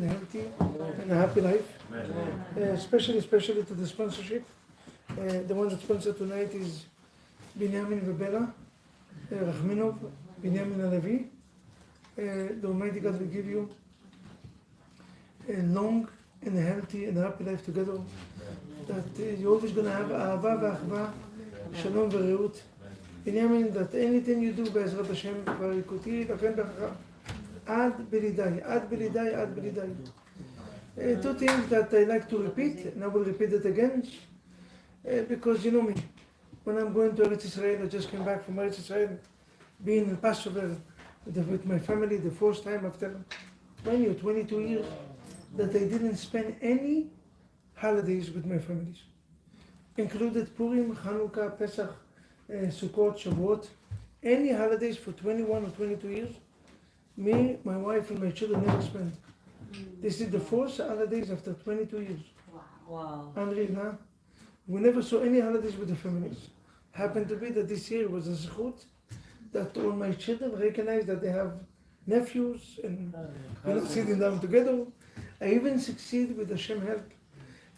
and healthy and a happy life. Especially to the sponsorship. The one that sponsored tonight is Binyamin Vebela, Rachminov, Binyamin Alevi. The Almighty God will give you a long and a healthy and a happy life together. That you're always going to have Ahava v'Achva, Shalom v'Reut. Binyamin, that anything you do, Be'ezrat Hashem, V'arikuti, L'chem B'chacha, Ad B'liday, Ad B'liday, Ad B'liday. Two things that I like to repeat, and I will repeat it again, because you know me, when I'm going to Eretz Israel, I just came back from Eretz Israel, being in Passover with my family, the first time after 20 or 22 years, that I didn't spend any holidays with my families. Included Purim, Chanukah, Pesach, Sukkot, Shavuot, any holidays for 21 or 22 years, me, my wife and my children never spent. This is the first holidays after 22 years. Wow. Unreal, huh? We never saw any holidays with the families. Happened to be that this year was a zechut that all my children recognize that they have nephews and sitting down together. I even succeeded with Hashem help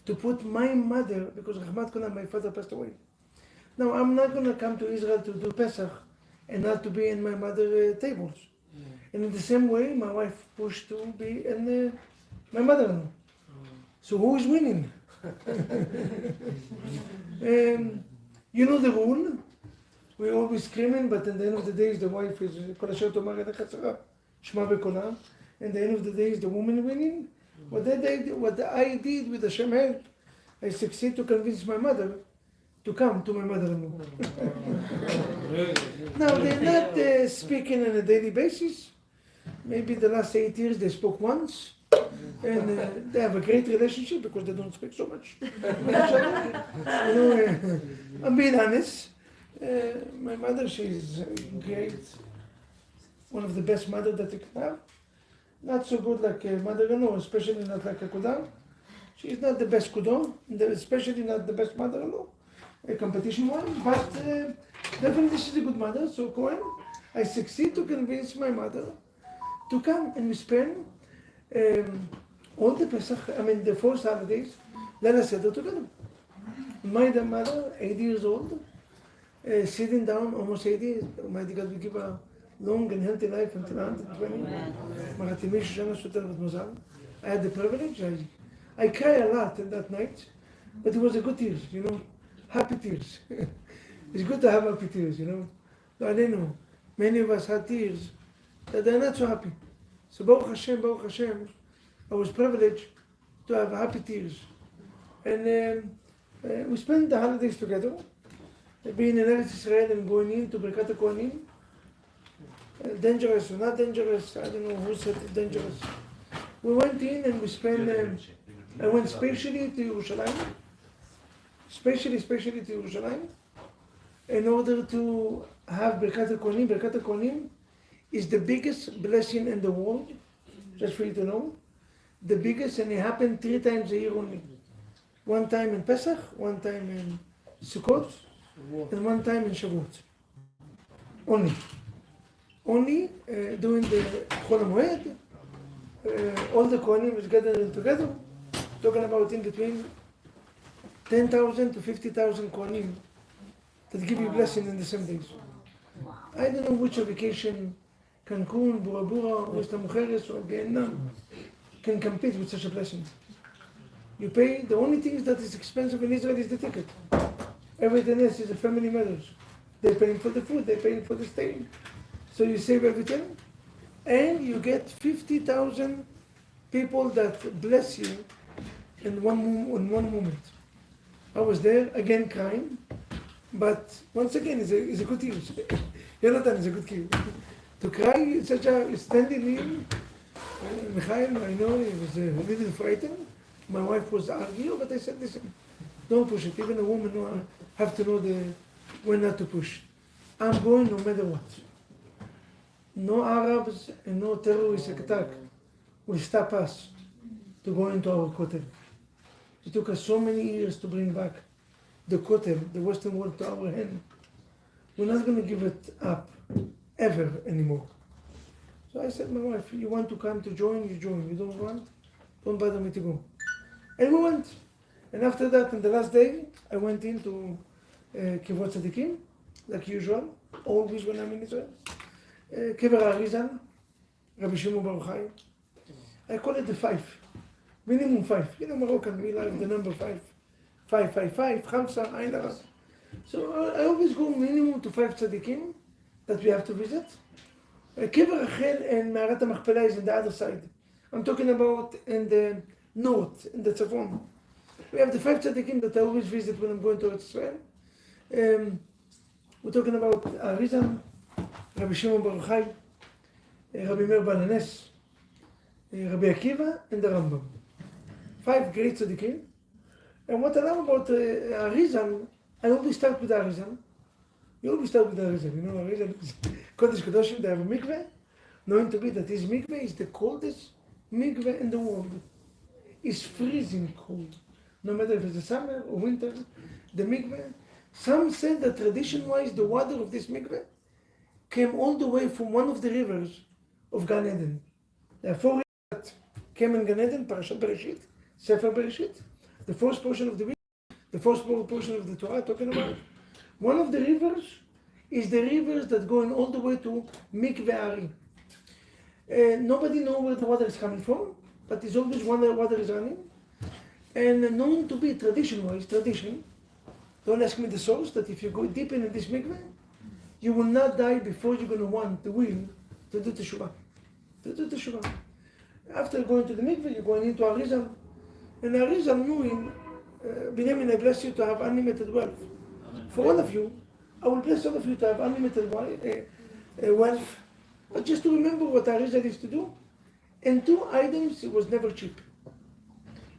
to put my mother, because Rahmat Kona, my father passed away. Now I'm not going to come to Israel to do Pesach and not to be in my mother tables. And in the same way, my wife pushed to be in my mother-in-law. So who is winning? You know the rule. We're always screaming, but at the end of the day, the wife is Kol Asher Tomar Elech Tzara, Shema B'Kola. And at the end of the day, is the woman winning. What I did with Hashem help, I succeed to convince my mother to come to my mother-in-law. Now they're not speaking on a daily basis. Maybe the last 8 years they spoke once, and they have a great relationship because they don't speak so much. I'm being honest. My mother, she's great, one of the best mothers that you can have. Not so good like a mother-in-law, especially not like a kudam. She's not the best kudam, especially not the best mother-in-law, a competition one, but definitely she's a good mother. So Cohen, I succeed to convince my mother to come and we spend all the Pesach, the first holidays, let us settle together. My mother, 80 years old, sitting down, almost 80, Almighty God will give a long and healthy life until 120. I had the privilege, I cry a lot in that night, but it was a good tears, happy tears. It's good to have happy tears, So I don't know, many of us had tears that they're not so happy. So Baruch Hashem, I was privileged to have happy tears. And we spent the holidays together, being in Eretz Israel and going into Birkat HaKohanim. Dangerous or not dangerous, I don't know who said it dangerous. We went in and we spent, I went specially to Yerushalayim, specially to Yerushalayim, in order to have Birkat HaKohanim. Birkat HaKohanim is the biggest blessing in the world, just for you to know. The biggest, and it happened 3 times a year only. One time in Pesach, one time in Sukkot, and one time in Shavuot. Only during the Chol HaMoed, all the Kohanim is gathering together, talking about in between 10,000 to 50,000 Kohanim that give you blessing in the same days. I don't know which vacation, Cancun, Bora Bora, West Mujeres, or Vietnam can compete with such a blessing. You pay, the only thing that is expensive in Israel is the ticket. Everything else is the family matters. They're paying for the food, they're paying for the staying. So you save everything, and you get 50,000 people that bless you in one moment. I was there, again crying, but once again, it's a good tear. Jonathan is a good kid. To cry, it's such a standing in. Michael, I know, he was a little frightened. My wife was arguing, but I said, listen, don't push it. Even a woman have to know when not to push. I'm going no matter what. No Arabs and no terrorist attack will stop us to go into our Kotel. It took us so many years to bring back the Kotel, the Western world, to our hand. We're not going to give it up ever anymore. So I said, my wife, you want to come to join, you join. You don't want, don't bother me to go. And we went. And after that, on the last day, I went into Kibbutz Tzadikim, like usual, always when I'm in Israel. Kever Arizal, Rabbi Shimon Baruch Hai. I call it the 5. Minimum 5. You know, Moroccan, we like the number 5. 555, Khamsa, Ain Arab. So I always go minimum to 5 tzaddikim that we have to visit. Kever Rachel and Me'arat HaMachpelah is on the other side. I'm talking about in the north, in the Tzafon. We have the 5 tzaddikim that I always visit when I'm going to Israel. We're talking about Arizal, Rabbi Shimon Baruch Hai, Rabbi Meir Baal HaNes, Rabbi Akiva, and the Rambam. 5 great tzaddikim. And what I love about Arizal, I always start with Arizal. You always start with Arizal. You know, Arizal is Kodesh Kodashim, they have a mikveh, known to be that his mikveh is the coldest mikveh in the world. It's freezing cold. No matter if it's summer or winter, the mikveh. Some say that tradition-wise, the water of this mikveh came all the way from one of the rivers of Gan Eden. There are 4 rivers that came in Gan Eden, Parashat Bereshit, Sefer Bereshit. The first portion of the week, the first portion of the Torah talking about. One of the rivers is the rivers that going all the way to Mikveh Ari. Nobody knows where the water is coming from, but there's always one where water is running. And known to be tradition-wise, don't ask me the source, that if you go deep in this mikveh, you will not die before you're going to want the will to do teshuvah. After going to the mikveh, you're going into Arizal. And Arizal knowing, Binyamin, I bless you to have unlimited wealth. For all of you, I will bless all of you to have unlimited wealth. But just to remember what Arizal used to do. And 2 items, it was never cheap.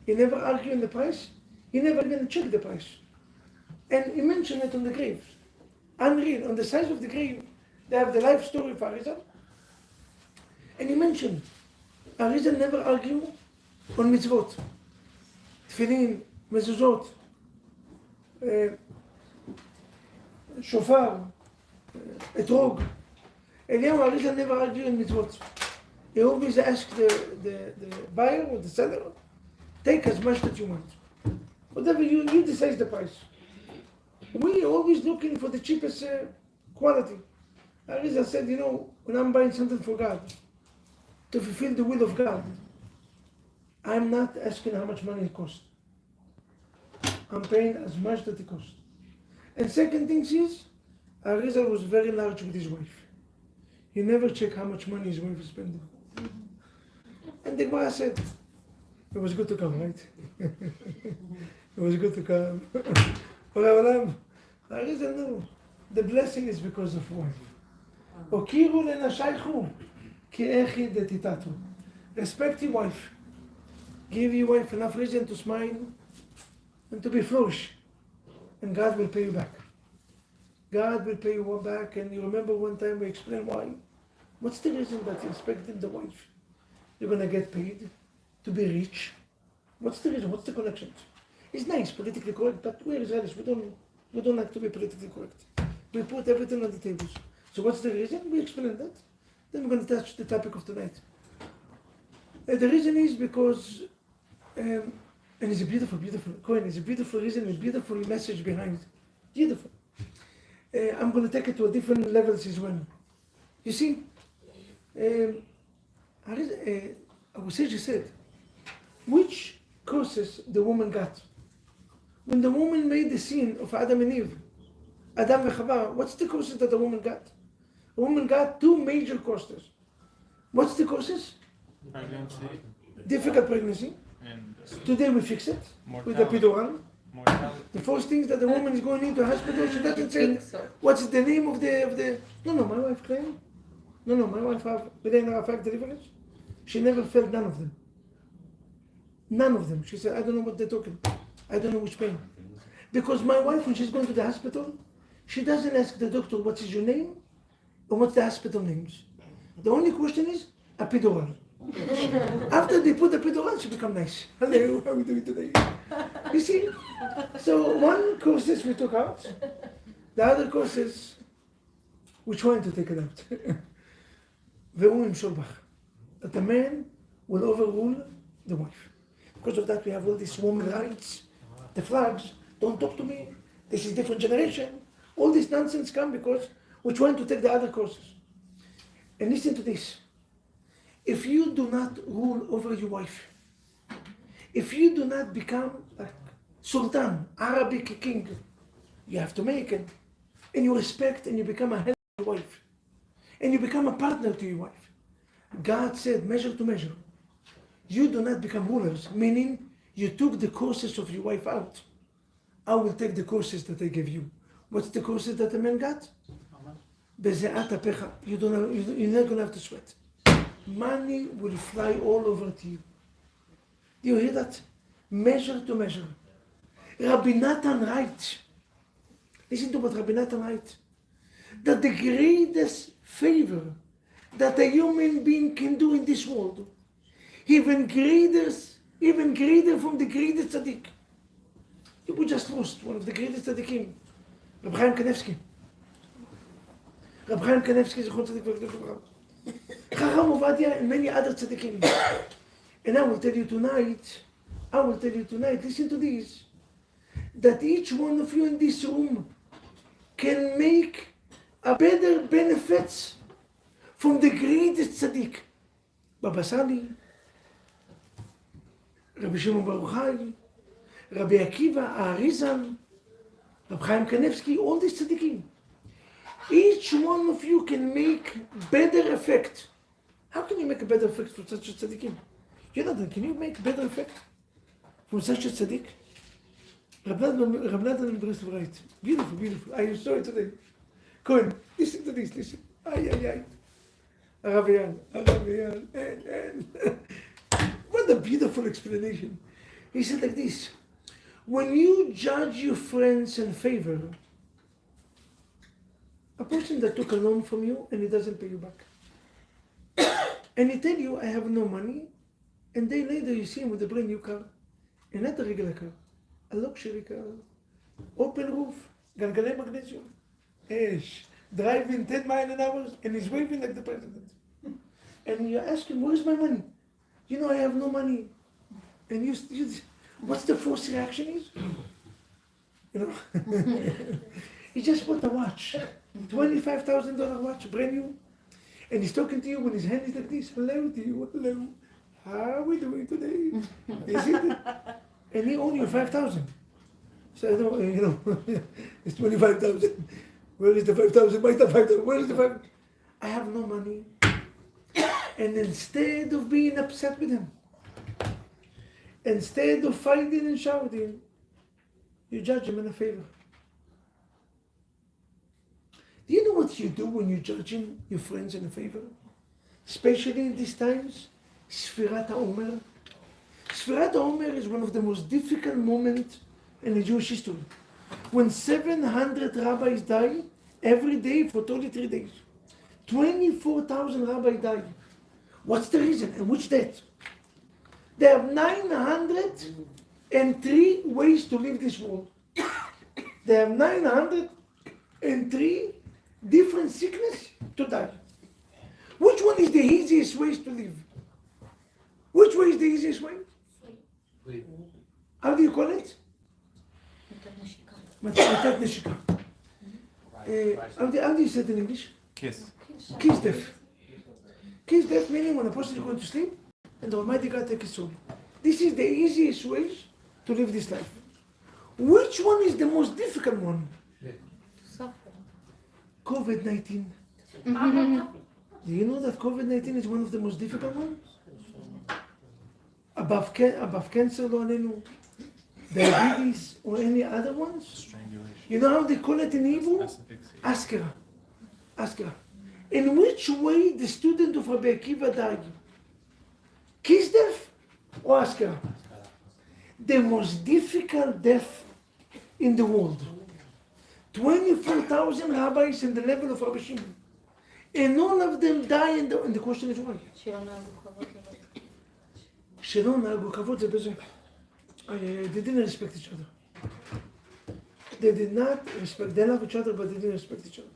He never argued on the price. He never even checked the price. And he mentioned it on the grave. Unreal. On the sides of the grave, they have the life story of Arizal. And he mentioned, Arizal never argued on mitzvot. Tefillin, mezuzot, shofar, etrog. Eliyahu Arizal never argued on mitzvot. He always asked the buyer or the seller, take as much that you want. Whatever you decide the price. We are always looking for the cheapest quality. Arizal said, you know, when I'm buying something for God, to fulfill the will of God, I'm not asking how much money it costs. I'm paying as much that it costs. And second thing is, Arizal was very large with his wife. He never checked how much money his wife is spending. And the Gemara said, it was good to come, right? It was good to come. Arizal, no. The blessing is because of wife. Okiru lenashaychu ki echi detitatu. Respect your wife. Give your wife enough reason to smile and to be flourish. And God will pay you back. God will pay you back. And you remember one time we explained why. What's the reason that you're respecting the wife? You're going to get paid to be rich. What's the reason? What's the connection? It's nice, politically correct, but we're Israelis. We don't like to be politically correct. We put everything on the tables. So what's the reason? We explained that. Then we're going to touch the topic of tonight. The reason is because, and it's a beautiful coin. It's a beautiful reason, a beautiful message behind it. Beautiful. I'm going to take it to a different levels as well. You see, our sage said, which curses the woman got? When the woman made the sin of Adam and Eve, Adam and Chava, what's the curses that the woman got? The woman got 2 major curses. What's the curses? Pregnancy. Difficult pregnancy. And Today we fix it with the epidural. The first thing is that the woman is going into a hospital, she doesn't say, what's the name of the... No, my wife claimed. My wife have within our 5 deliveries. She never felt none of them. None of them. She said, I don't know what they're talking about. I don't know which pain. Because my wife, when she's going to the hospital, she doesn't ask the doctor, what is your name? Or what's the hospital names? The only question is, epidural. After they put the epidural, she become nice. Hello, how are we doing today? You see? So one courses we took out. The other courses, we're trying to take it out. That the man will overrule the wife. Because of that, we have all these women rights, the flags, don't talk to me, this is different generation. All this nonsense come because we're trying to take the other courses. And listen to this. If you do not rule over your wife, if you do not become like Sultan, Arabic king, you have to make it. And you respect and you become a healthy wife. And you become a partner to your wife. God said, measure to measure. You do not become rulers, meaning you took the courses of your wife out. I will take the courses that I gave you. What's the courses that the man got? Bezeat apecha. You're not going to have to sweat. Money will fly all over to you. Do you hear that? Measure to measure. Rabbi Natan writes, listen to what Rabbi Natan writes, that the greatest favor that a human being can do in this world, even greater from the greatest tzaddik. We just lost one of the greatest tzaddikim, Rabbi Kanevsky. Rabbi Kanevsky is a good tzaddik. Chacham Ovadia and many other tzaddikim. And I will tell you tonight, listen to this, that each one of you in this room can make a better benefits from the greatest tzaddik. Baba Sali, Rabbi Shimon Baruch Hai, Rabbi Akiva, Arizal, Rabbi Chaim Kanevsky, all these tzaddikim. Each one of you can make better effect. How can you make a better effect for such a tzaddikim? Jonathan, can you make better effect from such a tzaddik? Rabbi Natan in Breslev writes, beautiful, beautiful. I saw it today. Cohen, listen to this, listen. Arabian. What a beautiful explanation. He said like this, when you judge your friends in favor, a person that took a loan from you and he doesn't pay you back, and he tell you, I have no money, and day later you see him with a brand new car, and not a regular car, a luxury car, open roof, galgalei magnesium, driving 10 miles an hour, and he's waving like the president. And you ask him, where's my money? You know, I have no money. And you what's the first reaction is? You know, he just bought a watch, $25,000 watch, brand new. And he's talking to you when his hand is like this, hello to you, hello. How are we doing today? Is it? And he owed you 5,000. So I don't, you know, it's 25,000. Where is the 5,000? Where's the 5,000? Where is the 5,000? I have no money. And instead of being upset with him, instead of fighting and shouting, you judge him in a favor. Do you know what you do when you're judging your friends in a favor? Especially in these times, Sfirat HaOmer. Sfirat HaOmer is one of the most difficult moments in the Jewish history. When 700 rabbis die every day for 33 days. 24,000 rabbis die. What's the reason and which date? They have 903 ways to live this world. They have 903 different sickness to die. Which one is the easiest way to live? Which way is the easiest way? How do you call it? Matat neshika. How do you say it in English? Kiss. Kiss death. Kiss death meaning when a person is going to sleep and the Almighty God takes his soul. This is the easiest way to live this life. Which one is the most difficult one? COVID-19. Do you know that COVID-19 is one of the most difficult ones? Above cancer, diabetes, or any other ones? Strangulation. You know how they call it in Hebrew? Askara. In which way the student of Rabbi Akiva died? Kiss death or Askara? The most difficult death in the world. 24,000 rabbis in the level of Rabbi Shimon. And all of them die, and the question is why? שלא נהגו כבוד זה בזה. They didn't respect each other. They did not respect, they love each other, but they didn't respect each other.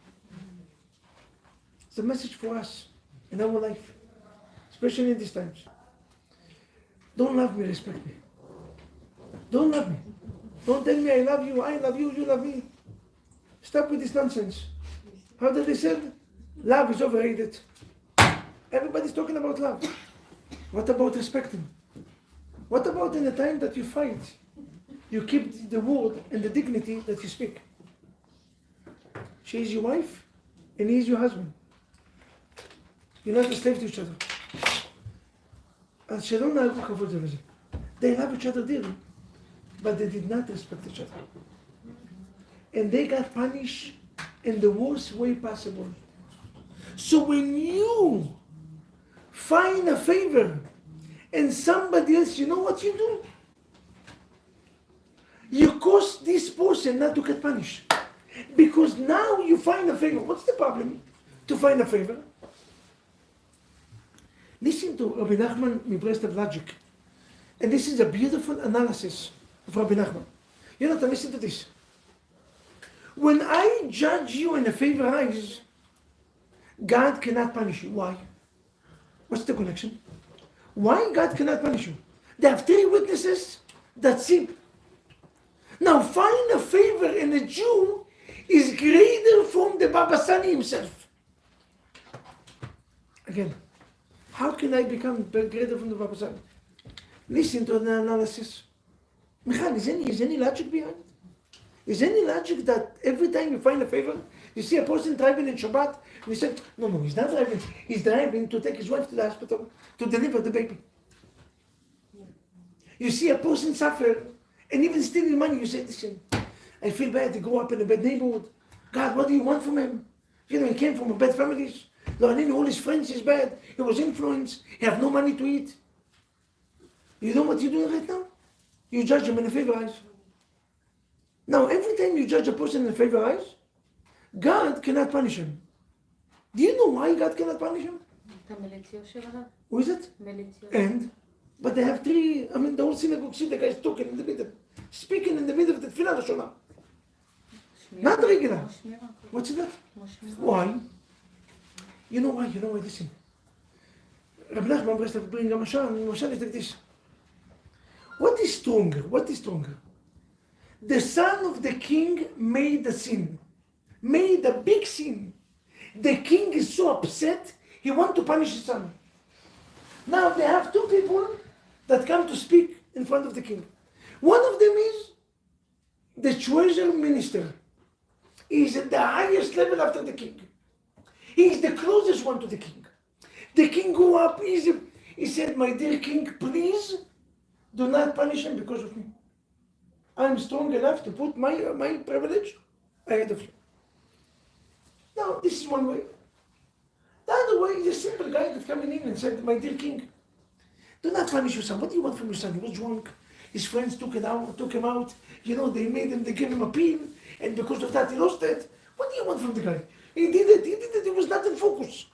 It's a message for us in our life, especially in these times. Don't love me, respect me. Don't love me. Don't tell me I love you, you love me. Stop with this nonsense. How did they say? Love is overrated. Everybody's talking about love. What about respecting? What about in the time that you fight? You keep the word and the dignity that you speak. She is your wife and he is your husband. You're not a slave to each other. They love each other dearly, but they did not respect each other. And they got punished in the worst way possible. So when you find a favor in somebody else, you know what you do? You cause this person not to get punished. Because now you find a favor. What's the problem to find a favor? Listen to Rabbi Nachman Mibreslov logic. And this is a beautiful analysis of Rabbi Nachman. You know, listen to this. When I judge you in a favor eyes, God cannot punish you. Why? What's the connection? Why God cannot punish you? They have 3 witnesses that see. Now find a favor in a Jew is greater from the Baba Sani himself. Again, how can I become greater from the Baba Sani? Listen to the analysis. Michal, is any logic behind it? Is any logic that every time you find a favor, you see a person driving in Shabbat, and you say, no, he's not driving. He's driving to take his wife to the hospital to deliver the baby. You see a person suffer, and even stealing money, you say, listen, I feel bad, he grew up in a bad neighborhood. God, what do you want from him? You know, he came from a bad family. All his friends is bad. He was influenced. He have no money to eat. You know what you're doing right now? You judge him in a favor eyes. Now, every time you judge a person in a favor eyes, God cannot punish him. Do you know why God cannot punish him? Who is it? But they have 3, the whole synagogue, see the guy is talking in the middle. Speaking in the middle of the Tefillah Lashonah. Not regular. What's that? Why? You know why? Listen. Rabbi Nachman Breslov bring a mashal is like this. What is stronger? The son of the king made a sin. Made a big sin. The king is so upset, he wants to punish his son. Now they have 2 people that come to speak in front of the king. One of them is the treasury minister. He is at the highest level after the king. He is the closest one to the king. The king go up, he said, my dear king, please do not punish him because of me. I'm strong enough to put my privilege ahead of you. Now, this is one way. The other way is a simple guy that coming in and said, my dear king, do not punish your son. What do you want from your son? He was drunk. His friends took him out. They gave him a pill, and because of that he lost it. What do you want from the guy? He did it, he was not in focus.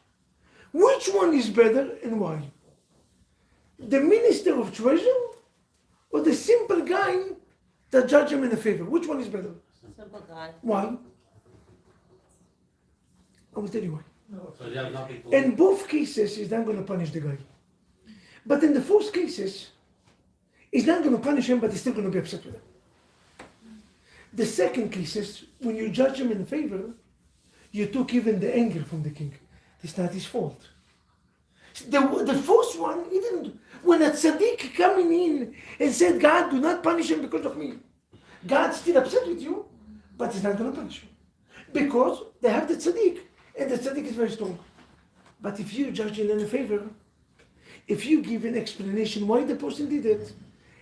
Which one is better and why? The minister of treasure or the simple guy that judge him in a favor? Which one is better? Simple guy. Why? I will tell you why. So in both cases, he's not going to punish the guy. But in the first cases, he's not going to punish him, but he's still going to be upset with him. The second cases, when you judge him in favor, you took even the anger from the king. It's not his fault. The first one, he didn't. When a tzaddik coming in and said, God, do not punish him because of me. God's still upset with you, but he's not going to punish you. Because they have the tzaddik, and the tzaddik is very strong. But if you judge him in a favor, if you give an explanation why the person did it,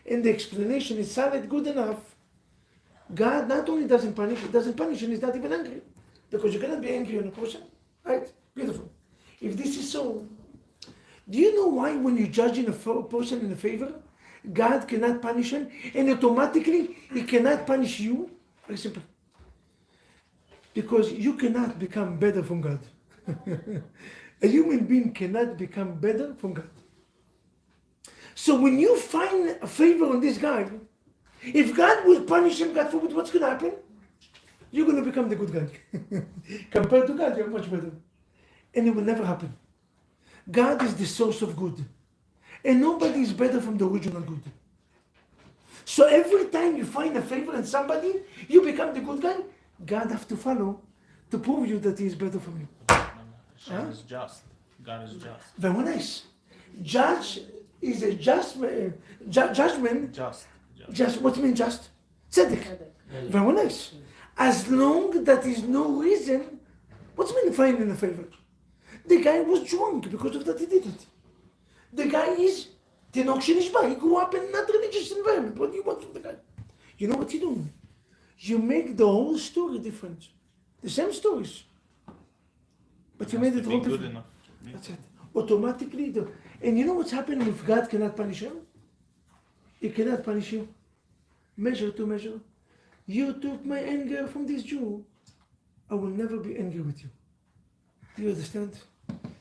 and the explanation is solid, good enough, God not only doesn't punish, and he's not even angry. Because you cannot be angry on a person. Right? Beautiful. If this is so, do you know why when you judge a person in a favor, God cannot punish him, and automatically he cannot punish you? Very simple. Because you cannot become better from God. A human being cannot become better from God. So when you find a favor on this guy, if God will punish him, God forbid, what's going to happen? You're going to become the good guy. Compared to God, you're much better. And it will never happen. God is the source of good. And nobody is better from the original good. So every time you find a favor in somebody, you become the good guy. God have to follow to prove you that He is better from you. God is just. God is just. Very nice. Judge is a judgment. Just what means just? Tzedek. Very nice. As long that is no reason, what's mean finding a favor? The guy was drunk because of that he did it. The guy is Tinok Shenishba. He grew up in not religious environment. What do you want from the guy? You know what you do? You make the whole story different. The same stories. But you made it all different. That's it. Automatically. And you know what's happening if God cannot punish him? He cannot punish you. Measure to measure. You took my anger from this Jew. I will never be angry with you. Do you understand?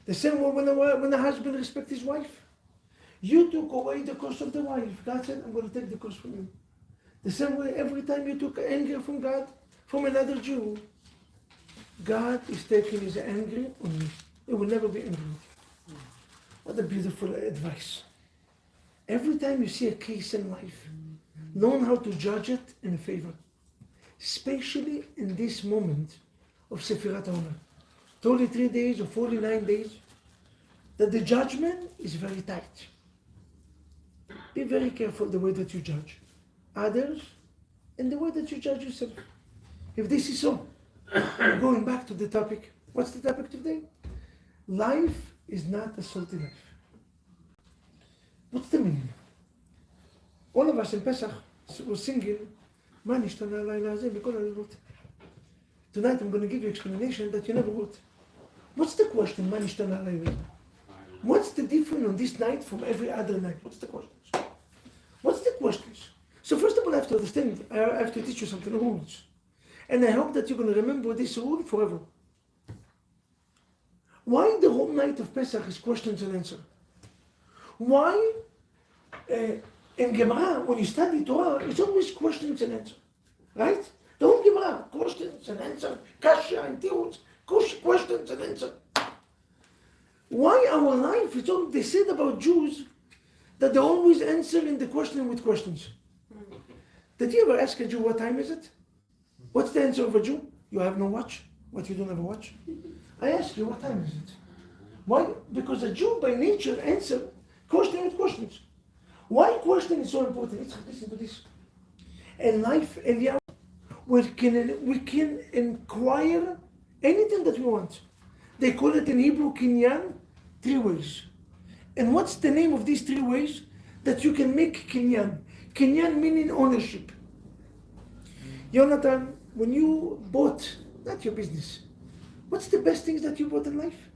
The same way when a husband respects his wife. You took away the curse of the wife. God said, I'm going to take the curse from you. The same way every time you took anger from God, from another Jew, God is taking his anger on you. He will never be angry with you. What a beautiful advice. Every time you see a case in life, learn how to judge it in favor. Especially in this moment of Sefirat HaOmer. 33 days or 49 days, that the judgment is very tight. Be very careful the way that you judge others and the way that you judge yourself. If this is so, going back to the topic, what's the topic today? Life is not a salty life. What's the meaning? All of us in Pesach were singing, "Ma nishtana halayla hazeh mikol haliלות." Tonight I'm going to give you an explanation that you never would. What's the question, "Ma nishtana halayla"? What's the difference on this night from every other night? What's the question? What's the questions? So first of all, I have to understand, I have to teach you something, rules. And I hope that you're going to remember this rule forever. Why the whole night of Pesach is questions and answers? Why in Gemara, when you study Torah, it's always questions and answers, right? The whole Gemara, questions and answers, kasha and tiruts, questions and answers. Why our life, it's all they said about Jews, that they always answer in the question with questions. Did you ever ask a Jew, what time is it? What's the answer of a Jew? You have no watch? What, you don't have a watch? I ask you, what time is it? Why? Because a Jew by nature answer question with questions. Why question is so important? Listen to this. In life, Eliyahu, we can inquire anything that we want. They call it in Hebrew kinyan, 3 ways. And what's the name of these 3 ways that you can make kinyan? Kinyan meaning ownership. Jonathan, when you bought, not your business, what's the best things that you bought in life?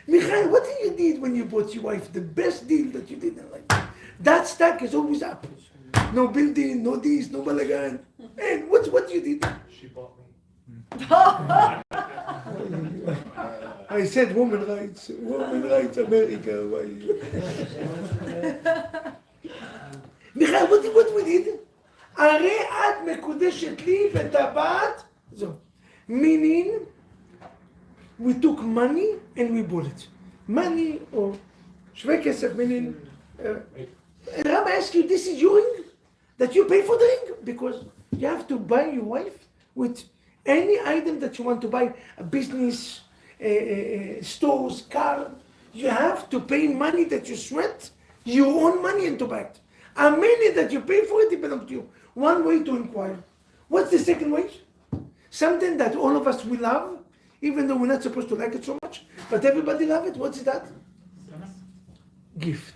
Michael, what did you did when you bought your wife? The best deal that you did in life. That stack is always up. No building, no this, no balagan. And what you did? She bought me. I said women rights, America. מיכאל, what we did? הרי את מקודשת לי וטבעת, זהו. Meaning, we took money and we bought it. Money or שווה כסף, meaning, and Rabbi asks you, this is your ring? That you pay for the ring? Because you have to buy your wife with any item that you want to buy, a business, stores, car. You have to pay money that you sweat, your own money and to buy it. A money that you pay for it belongs to you. One way to inquire. What's the second way? Something that all of us will love, even though we're not supposed to like it so much, but everybody love it. What's that? Gift.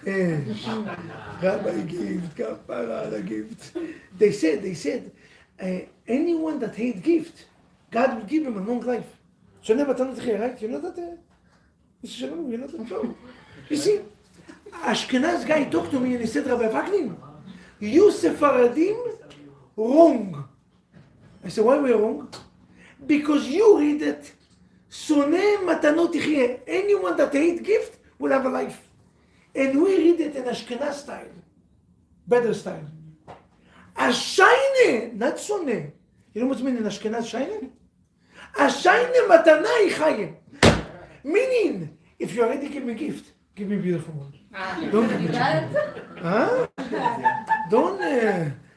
Rabbi gift, kapara gift. They said, anyone that hates gift, God will give him a long life. So never tell it here, right? You know that? You know that? You see, Ashkenaz guy talked to me and he said, Rabbi Vaknin, you Sephardim wrong. I said, why we wrong? Because you read it, Soneh matanot yichye. Anyone that hates gift will have a life. And we read it in Ashkenaz style, better style. Ashayne, not Soneh. You know what I mean in Ashkenaz Shayne? Ashayne matana yichye. Meaning, if you already give me gift Give me a beautiful one. Don't give me Huh? Don't.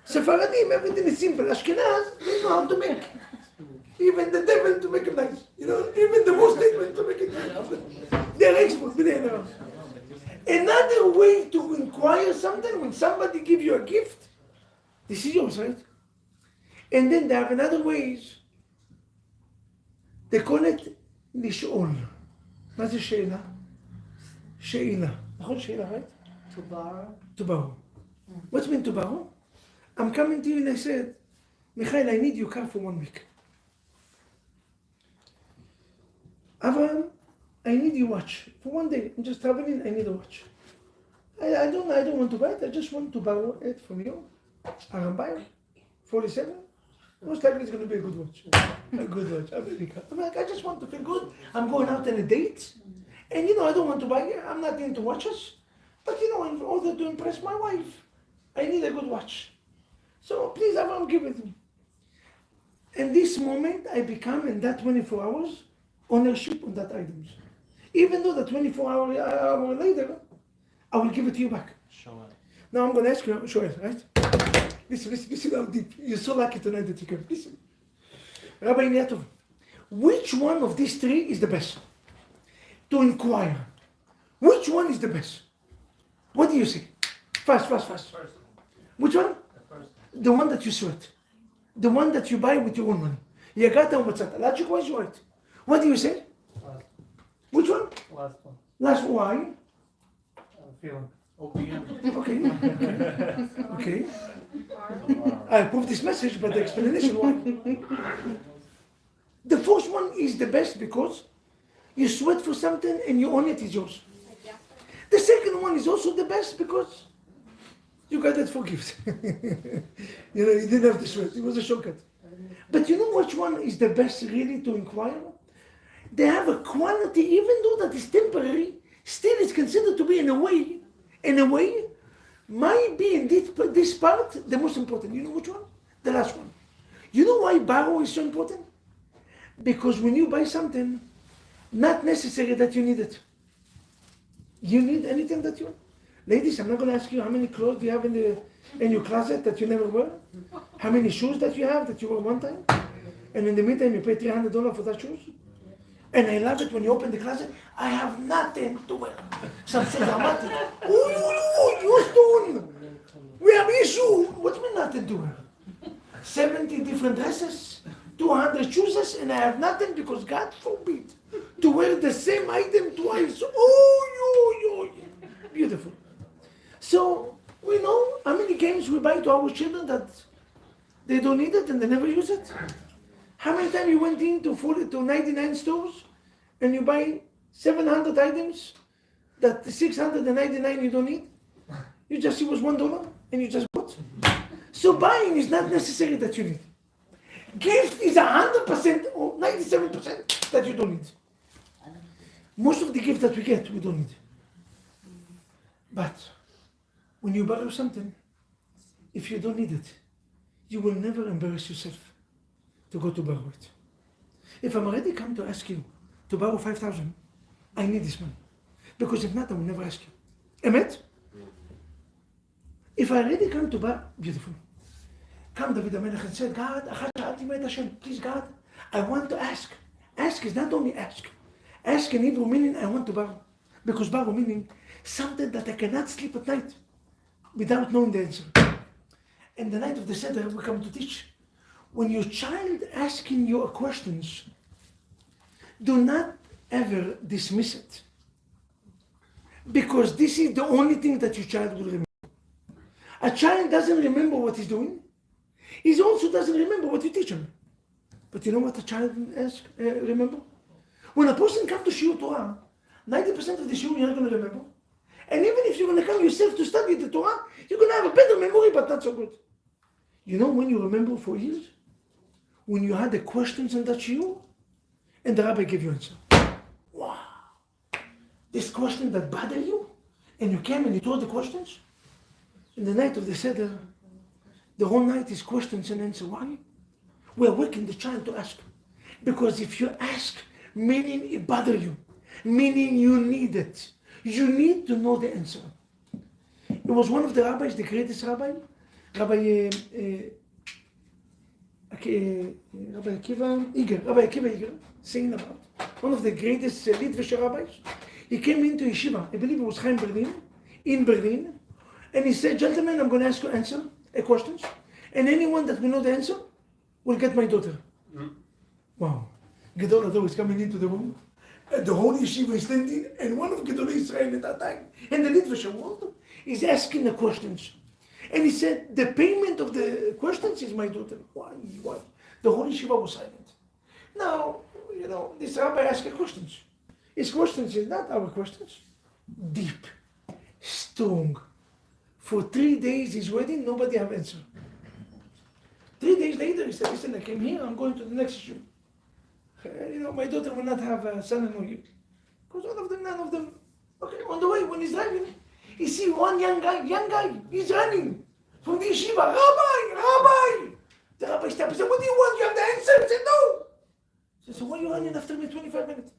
Sephardim, everything is simple. Ashkenaz, they know how to make. Even the devil to make it nice. You know, even the most statement to make it nice. They're experts, but they know. Another way to inquire something, when somebody gives you a gift, this is yours, right? And then they have another ways. They call it לשאול. מה זה שאלה? שאלה. נכון שאלה, right? To borrow. To borrow. What's mean to borrow? I'm coming to you and I said, Michael, I need your car for 1 week. Avraham, I need your watch for 1 day. I'm just traveling, I need a watch. I don't want to buy it, I just want to borrow it from you. Arambay, 47. Most likely it's going to be a good watch. A good watch, America. I'm like, I just want to feel good. I'm going out on a date. And you know, I don't want to buy it. I'm not into watches. But you know, in order to impress my wife, I need a good watch. So please, Avraham, give it to me. In this moment, I become, in that 24 hours, ownership on that items. Even though the 24 hour later, I will give it to you back. Show it. Now I'm going to ask you, show it, right? Listen how deep. You're so lucky tonight that you came. Listen. Rabbi Niatov, which one of these three is the best? To inquire. Which one is the best? What do you say? Fast. Which one? The one that you sweat. The one that you buy with your own money. Yagata u'matzata. Logic-wise, you're right. What do you say? Last. Which one? Last one. Last why? Feeling. OPM. Okay. I approve this message, but the explanation why. The first one is the best because you sweat for something and you own it, it's yours. The second one is also the best because you got it for gift. You know, you didn't have to sweat, it was a shortcut. But you know which one is the best really to inquire? They have a quality, even though that is temporary, still it's considered to be in a way, might be in this part the most important. You know which one? The last one. You know why borrow is so important? Because when you buy something, not necessary that you need it. You need anything that you want. Ladies, I'm not going to ask you how many clothes do you have in your closet that you never wear? How many shoes that you have that you wear one time? And in the meantime, you pay $300 for that shoes? And I love it when you open the closet, I have nothing to wear. Something dramatic. Houston! We have issue. What do you mean nothing to wear? 70 different dresses, 200 shoes, and I have nothing because God forbid to wear the same item twice. Beautiful. So, we know how many games we buy to our children that they don't need it and they never use it. How many times you went into 99 stores and you buy 700 items that 699 you don't need? You just see was $1 and you just bought. So buying is not necessary that you need. Gift is 100% or 97% that you don't need. Most of the gifts that we get, we don't need. But when you borrow something, if you don't need it, you will never embarrass yourself to go to borrow it. If I'm already come to ask you to borrow 5,000, I need this money. Because if not, I will never ask you. Emet? If I already come to borrow, beautiful. Come David HaMelech and said, God, please God, I want to ask. Ask is not only ask. Ask in Hebrew meaning I want to borrow. Because borrow meaning something that I cannot sleep at night without knowing the answer. And the night of the Seder we come to teach. When your child asking you questions, do not ever dismiss it. Because this is the only thing that your child will remember. A child doesn't remember what he's doing. He also doesn't remember what you teach him. But you know what a child remember? When a person comes to Shiur Torah, 90% of the Shiur you're not going to remember. And even if you're going to come yourself to study the Torah, you're going to have a better memory, but not so good. You know when you remember for years? When you had the questions in that Shiur, and the Rabbi gave you answer. Wow! This question that bothered you, and you came and you told the questions, in the night of the Seder, the whole night is questions and answer. Why? We're waking the child to ask. Because if you ask, meaning it bothers you, meaning you need it, You need to know the answer. It was one of the rabbis, the greatest rabbi, Rabbi Akiva Iger, saying about one of the greatest Litvish rabbis. He came into yeshiva, I believe it was in Berlin, and he said, gentlemen, I'm going to ask you questions, and anyone that will know the answer will get my daughter. Wow. Gedol Ador is coming into the room, and the whole yeshiva is standing, and one of Gedolei Israel at that time, and the Litvish world, is asking the questions. And he said, the payment of the questions is my daughter. Why? The whole yeshiva was silent. Now, this rabbi asked questions. His questions is not our questions. Deep, strong. For 3 days he's waiting, nobody have answer. 3 days later, he said, listen, I came here, I'm going to the next issue. My daughter will not have a son-in-law here. Because none of them. Okay, on the way, when he's driving, he see one young guy, he's running from the yeshiva. Rabbi! The rabbi stopped and said, what do you want? You have the answer? He said, no. He said, so why are you running after me 25 minutes?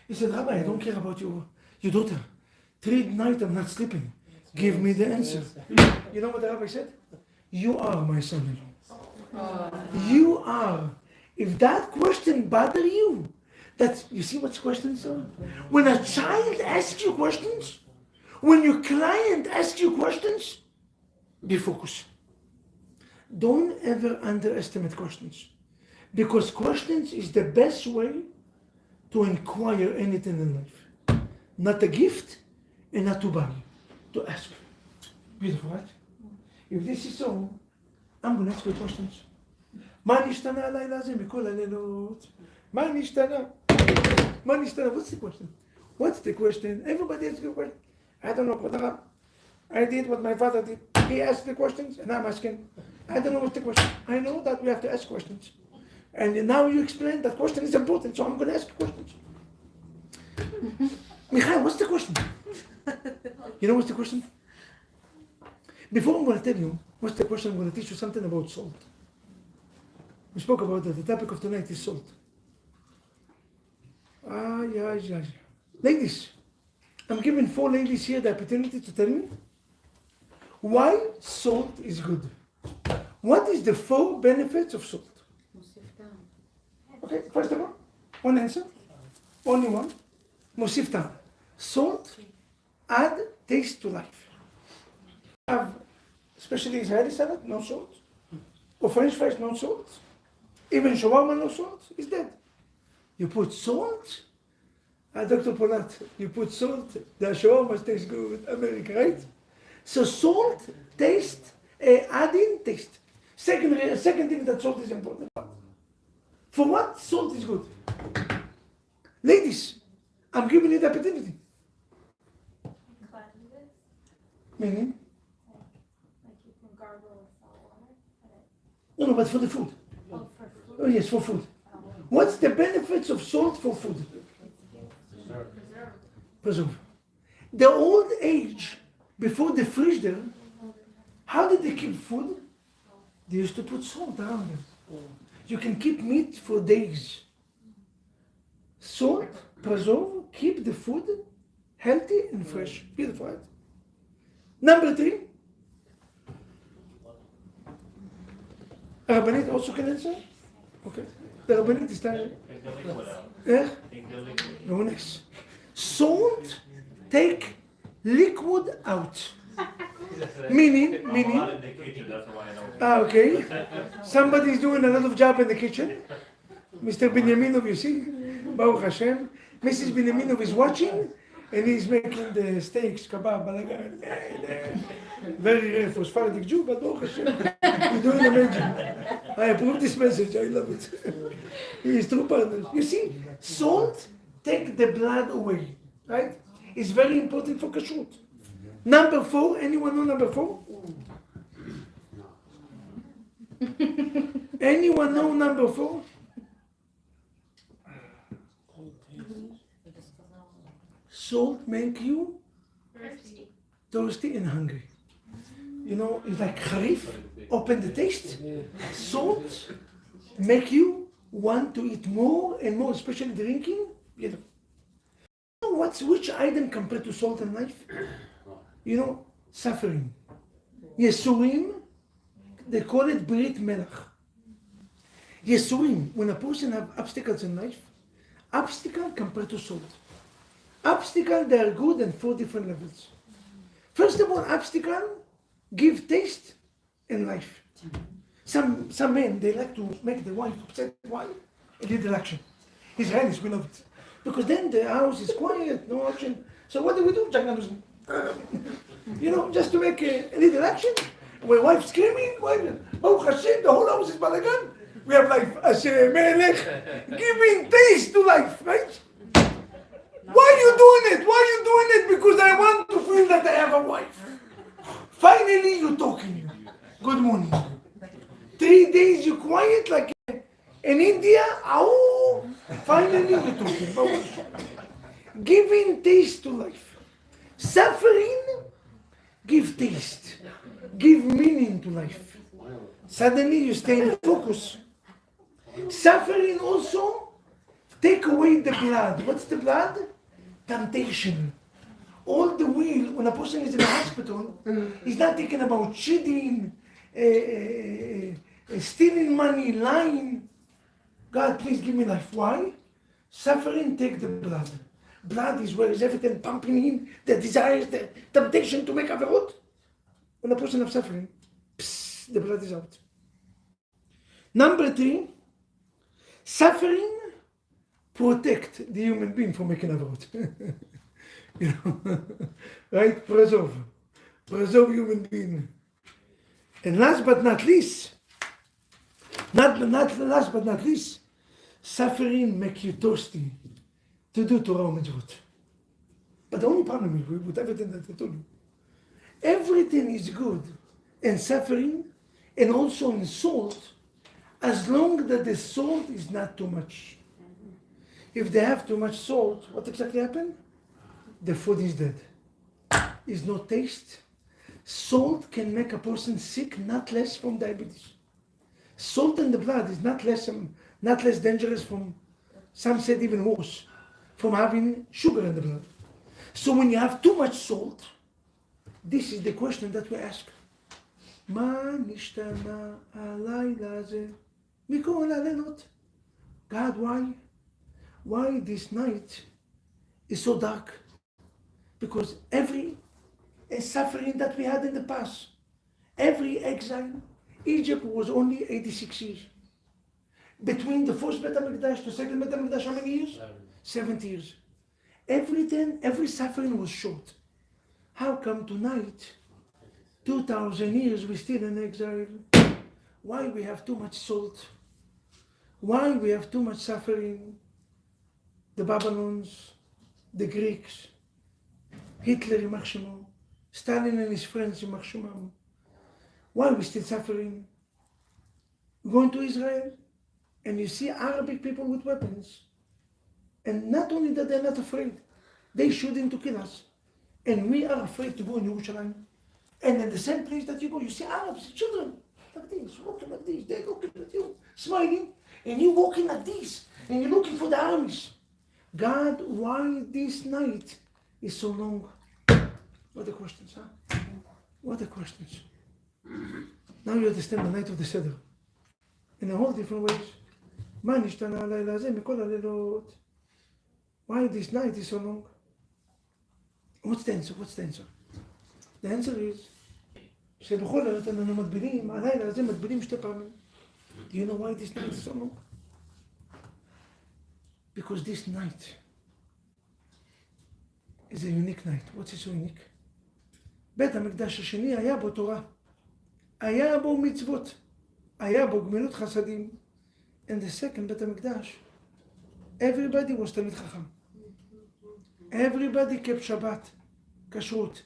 He said, Rabbi, I don't care about your daughter. 3 nights I'm not sleeping. Give me the answer. You know what the rabbi said? You are my son-in-law. You are. If that question bother you, you see what questions are? When a child asks you questions, when your client asks you questions, be focused. Don't ever underestimate questions. Because questions is the best way to inquire anything in life. Not a gift and not to buy, to ask. Beautiful, right? If this is so, I'm going to ask you questions. מה נשתנה הלילה הזה מכל הלילות? מה נשתנה? What's the question? What's the question? Everybody asks a question. I don't know. I did what my father did. He asked the questions and I'm asking. I don't know what's the question. I know that we have to ask questions. And now you explain that question is important, so I'm going to ask questions. Michael, what's the question? You know what's the question? Before I'm going to tell you what's the question, I'm going to teach you something about salt. We spoke about that. The topic of tonight is salt. Ladies, I'm giving 4 ladies here the opportunity to tell me why salt is good. What is the 4 benefits of salt? Okay, first of all, one answer. Only one. Mosif tam. Salt add taste to life. Have, especially Israeli salad, no salt. Or French fries, no salt. Even shawarma, no salt. It's dead. You put salt. Dr. Polat, you put salt. The shawarma tastes good. America, right? So salt, taste, adding taste. Second thing that salt is important. For what? Salt is good. Ladies, I'm giving you the opportunity. Cleanses. Meaning? Like you can gargle with salt water. No, but for the food. Oh, for food. Oh yes, for food. What's the benefits of salt for food? Preserve. The old age, before the fridge there, how did they keep food? They used to put salt around it. You can keep meat for days. Salt, preserve, keep the food healthy and fresh. Beautiful, right? Number 3. Rabbanit also can answer? Okay. The Rabbanit is telling. Take the liquid out. Yeah? Take the liquid. No, next. Salt, take liquid out. Meaning? I'm not in the kitchen, that's why I know. Okay. Somebody is doing a lot of job in the kitchen. Mr. Benyaminov, you see? Baruch Hashem. Mrs. Benyaminov is watching and he's making the steaks, kebab, balagan. Very rare for Sephardic Jew, but Baruch Hashem. You're doing amazing. I approve this message, I love it. He is true partners. You see, salt take the blood away, right? It's very important for kashrut. Number 4, anyone know number 4? Anyone know number 4? Salt make you thirsty and hungry. You know, it's like harif, open the taste. Salt make you want to eat more and more, especially drinking. You know which item compared to salt and life? You know, suffering. Yesurim, they call it Brit Melach. Yesurim, when a person have obstacles in life, obstacle compared to salt. Obstacle, they are good in 4 different levels. First of all, obstacle give taste in life. Some men, they like to make the wife upset. Why? A little action. Israelis, we love it. Because then the house is quiet, no action. So what do we do? You know, just to make a little action. My wife screaming, Baruch Hashem, the whole house is balagan. We have life, Hashem, Melech, giving taste to life, right? Why are you doing it? Why are you doing it? Because I want to feel that I have a wife. Finally, you're talking. Good morning. 3 days you quiet like in India. Oh, finally you're talking. Giving taste to life. Suffering, give taste. Give meaning to life. Suddenly you stay in focus. Suffering also take away the blood. What's the blood? Temptation. All the will, when a person is in a hospital, he's not thinking about cheating, stealing money, lying. God, please give me life. Why? Suffering take the blood. Blood is where is everything pumping in, the desires, the temptation to make averot. When a person is suffering, the blood is out. Number 3, suffering protect the human being from making averot. You know, right? Preserve human being. And last but not least, suffering make you thirsty to do Torah mitzvot. But the only problem is with everything that I told you, everything is good in suffering and also in salt, as long that the salt is not too much. If they have too much salt, what exactly happened? The food is dead. Is no taste. Salt can make a person sick, not less from diabetes. Salt in the blood is not less dangerous from, some said even worse, from having sugar in the blood. So when you have too much salt, this is the question that we ask. מה נשתנה הלילה הזה מכל הלילות? God, why? Why this night is so dark? Because every suffering that we had in the past, every exile, Egypt was only 86 years. Between the first Bet HaMikdash to second Bet HaMikdash, how many years? 70 years. Every suffering was short. How come tonight, 2,000 years, we're still in exile? Why we have too much salt? Why we have too much suffering? The Babylons, the Greeks, Hitler, Yimach Shemo, Stalin and his friends, Yimach Shemam. Why we still suffering? Going to Israel, and you see Arabic people with weapons. And not only that, they're not afraid. They shooting to kill us. And we are afraid to go in Yerushalayim. And in the same place that you go, you see Arabs, children, like this, walking like this. They're looking at you, smiling. And you walking like this. And you're looking for the armies. God, why this night is so long? What the questions, huh? What the questions? Now you understand the night of the Seder. In a whole different ways. מה נשתנה הלילה הזה מכל הלילות? Why this night is so long? What's the answer? What's the answer? The answer is שבכל הלילות אנחנו מטבילים, הלילה הזה מטבילים 2 פעמים. Do you know why this night is so long? Because this night is a unique night. What's so unique? בית המקדש השני היה בו תורה, היה בו מצוות, היה בו גמילות חסדים. And the second בית המקדש, everybody was תלמיד חכם. Everybody kept שבת, כשרות,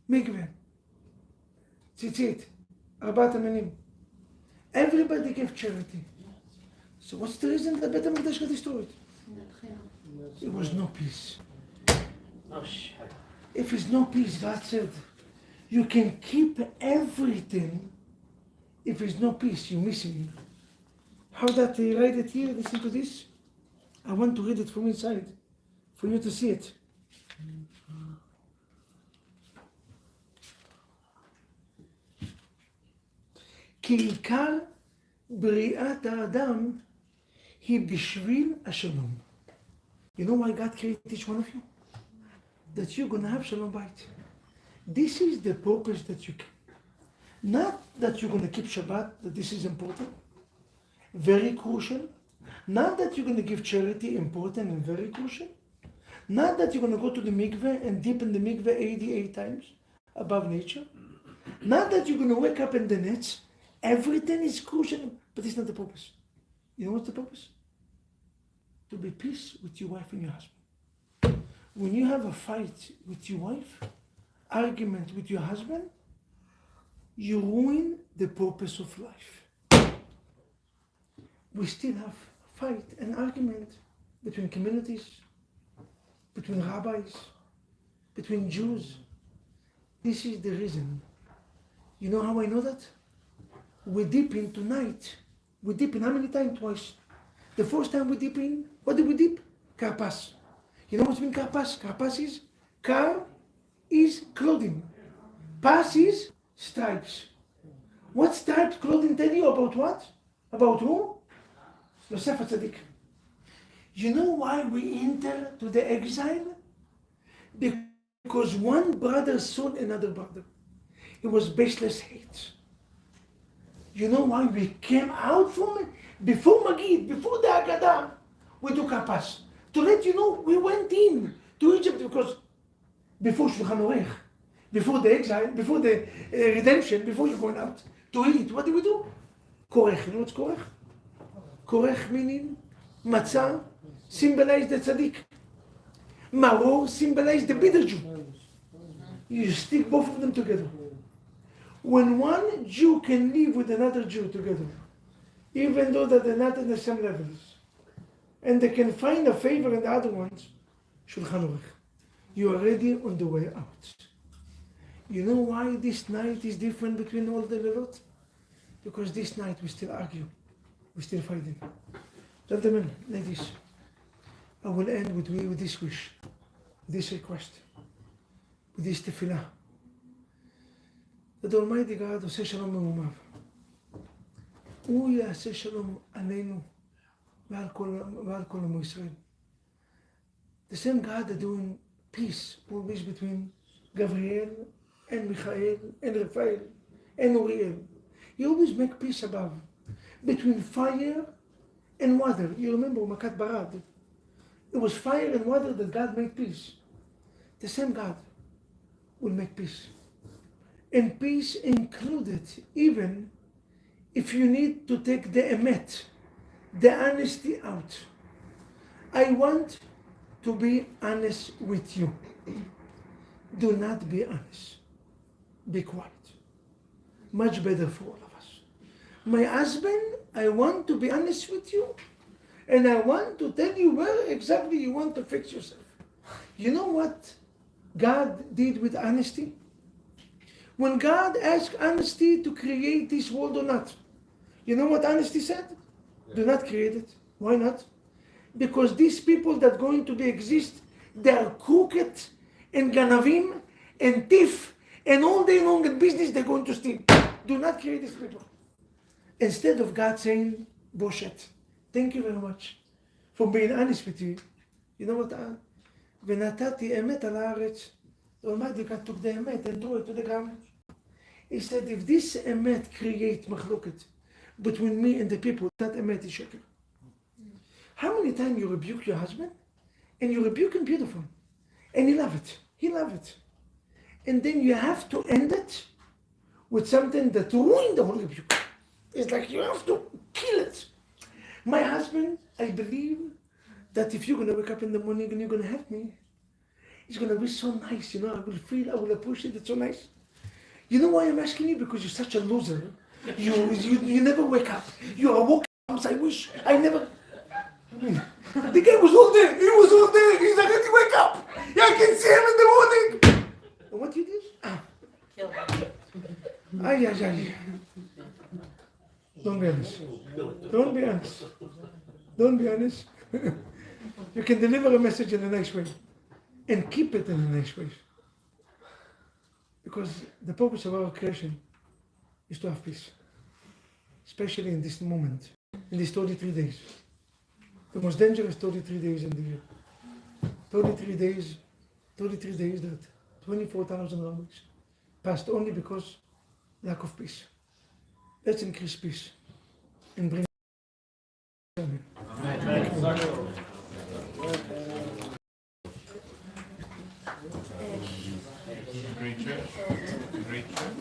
מקווה, ציצית, 4 המינים. Everybody gave charity. So what's the reason that בית המקדש got destroyed? It was no peace. If it's no peace, God said, you can keep everything. If it's no peace, you're missing. How that they write it here, listen to this. I want to read it from inside, for you to see it. כי עיקר בריאת האדם היא בשביל השלום. You know why God created each one of you? That you're going to have shalom bayit. This is the purpose that you can. Not that you're going to keep Shabbat, that this is important, very crucial. Not that you're going to give charity, important and very crucial. Not that you're going to go to the mikveh and dip in the mikveh 88 times above nature. Not that you're going to wake up in the nets. Everything is crucial, but it's not the purpose. You know what's the purpose? To be peace with your wife and your husband. When you have a fight with your wife, argument with your husband, you ruin the purpose of life. We still have fight and argument between communities, between rabbis, between Jews. This is the reason. You know how I know that? We dip in tonight. We dip in how many times? Twice. The first time we dip in, what did we dip? Karpas. You know what's mean karpas? Karpas is, kar is clothing. Pas is stripes. What stripes clothing tell you about what? About who? Yosef HaTzadik. You know why we enter to the exile? Because one brother sold another brother. It was baseless hate. You know why we came out from it? Before Magid, before the Haggadah, we took our pass. To let you know, we went in to Egypt because before Shulchan Aruch, before the exile, before the redemption, before you're going out to eat, what do we do? Korech. You know what's korech? Korech meaning matzah symbolize the tzaddik. Maror symbolize the bitter Jew. You stick both of them together. When one Jew can live with another Jew together, even though that they're not in the same levels, and they can find a favor in the other ones, Shulchan Aruch, you are already on the way out. You know why this night is different between all the levels? Because this night we still argue, we still fighting. Gentlemen, ladies, I will end with this wish, this request, with this tefillah. That Almighty God עושה שלום במרומיו. הוא יעשה שלום עלינו ועל כל עמו ישראל. The same God that doing peace always between Gabriel and Michael and Raphael and Uriel. He always make peace above. Between fire and water. You remember Makat Barad. It was fire and water that God made peace. The same God will make peace. And peace included even if you need to take the emet, the honesty out. I want to be honest with you. Do not be honest. Be quiet. Much better for all of us. My husband, I want to be honest with you, and I want to tell you where exactly you want to fix yourself. You know what God did with honesty? When God asked honesty to create this world or not, you know what honesty said? Do not create it. Why not? Because these people that are going to be exist, they are crooked and ganavim and thief and all day long in business they're going to steal. Do not create these people. Instead of God saying, Boshet, thank you very much for being honest with you. You know what? ונתתי אמת על הארץ. Almighty God took the emet and threw it to the ground. He said, if this emet create machloket between me and the people, that emet is sheker. How many times you rebuke your husband? And you rebuke him beautiful. And he love it. He love it. And then you have to end it with something that ruins the whole rebuke. It's like you have to kill it. My husband, I believe that if you're going to wake up in the morning and you're going to help me, it's going to be so nice, you know, I will appreciate it so nice. You know why I'm asking you? Because you're such a loser. You never wake up. You're a walking house. I wish I never... The guy was all there. He was all there. He's like, he wake up. Yeah, I can see him in the morning. And what you did? Kill him. Ay. Don't be honest. Don't be honest. Don't be honest. You can deliver a message in a nice way. And keep it in a nice way. Because the purpose of our creation is to have peace. especially in this moment, in these 33 days. The most dangerous 33 days in the year. 33 days that 24,000 rabbis passed only because lack of peace. Let's increase peace and bring Amen. Great church. Great church.